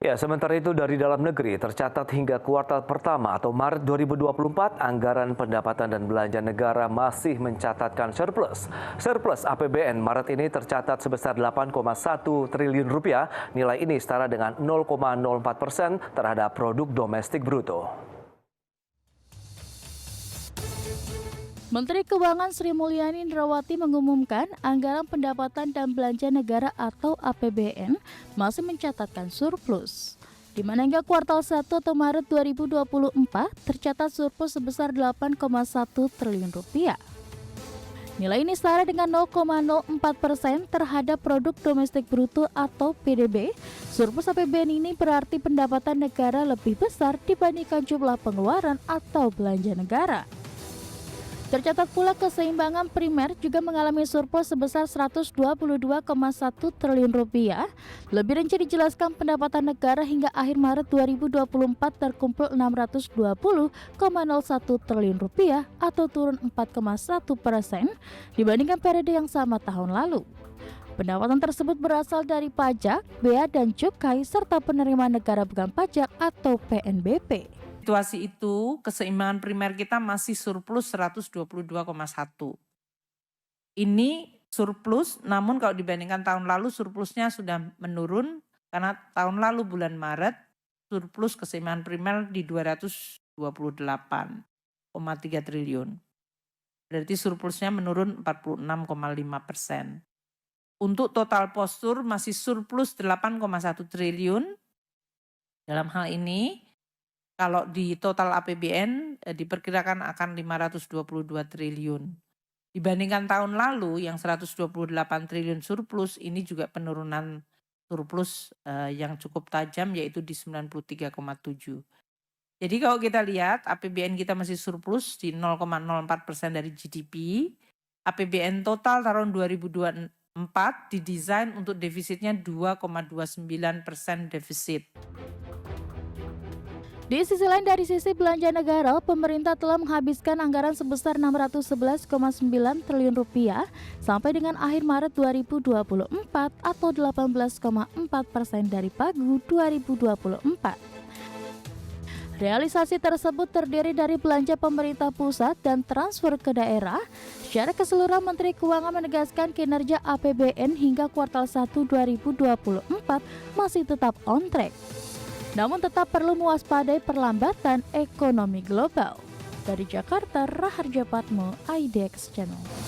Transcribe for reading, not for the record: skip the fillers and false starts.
Ya, sementara itu dari dalam negeri tercatat hingga kuartal pertama atau Maret 2024, anggaran pendapatan dan belanja negara masih mencatatkan surplus. Surplus APBN Maret ini tercatat sebesar 8,1 triliun rupiah. Nilai ini setara dengan 0,04% terhadap produk domestik bruto. Menteri Keuangan Sri Mulyani Indrawati mengumumkan anggaran pendapatan dan belanja negara atau APBN masih mencatatkan surplus, di mana hingga kuartal 1 atau Maret 2024 tercatat surplus sebesar 8,1 triliun rupiah. Nilai ini setara dengan 0,04% terhadap produk domestik bruto atau PDB. Surplus APBN ini berarti pendapatan negara lebih besar dibandingkan jumlah pengeluaran atau belanja negara. Tercatat pula keseimbangan primer juga mengalami surplus sebesar 122,1 triliun rupiah. Lebih rinci dijelaskan pendapatan negara hingga akhir Maret 2024 terkumpul 620,01 triliun rupiah atau turun 4,1% dibandingkan periode yang sama tahun lalu. Pendapatan tersebut berasal dari pajak, bea dan cukai serta penerimaan negara bukan pajak atau PNBP. Situasi itu, keseimbangan primer kita masih surplus 122,1. Ini surplus, namun kalau dibandingkan tahun lalu surplusnya sudah menurun karena tahun lalu bulan Maret surplus keseimbangan primer di 228,3 triliun. Berarti surplusnya menurun 46,5%. Untuk total postur masih surplus 8,1 triliun. Dalam hal ini, kalau di total APBN diperkirakan akan 522 triliun. Dibandingkan tahun lalu yang 128 triliun surplus, ini juga penurunan surplus yang cukup tajam yaitu di 93,7. Jadi kalau kita lihat APBN kita masih surplus di 0,04% dari GDP. APBN total tahun 2024 didesain untuk defisitnya 2,29% defisit. Di sisi lain, dari sisi belanja negara, pemerintah telah menghabiskan anggaran sebesar 611,9 triliun rupiah sampai dengan akhir Maret 2024 atau 18,4% dari pagu 2024. Realisasi tersebut terdiri dari belanja pemerintah pusat dan transfer ke daerah. Secara keseluruhan, Menteri Keuangan menegaskan kinerja APBN hingga kuartal 1 2024 masih tetap on track. Namun tetap perlu mewaspadai perlambatan ekonomi global. Dari Jakarta, Raharja Patmo, IDX Channel.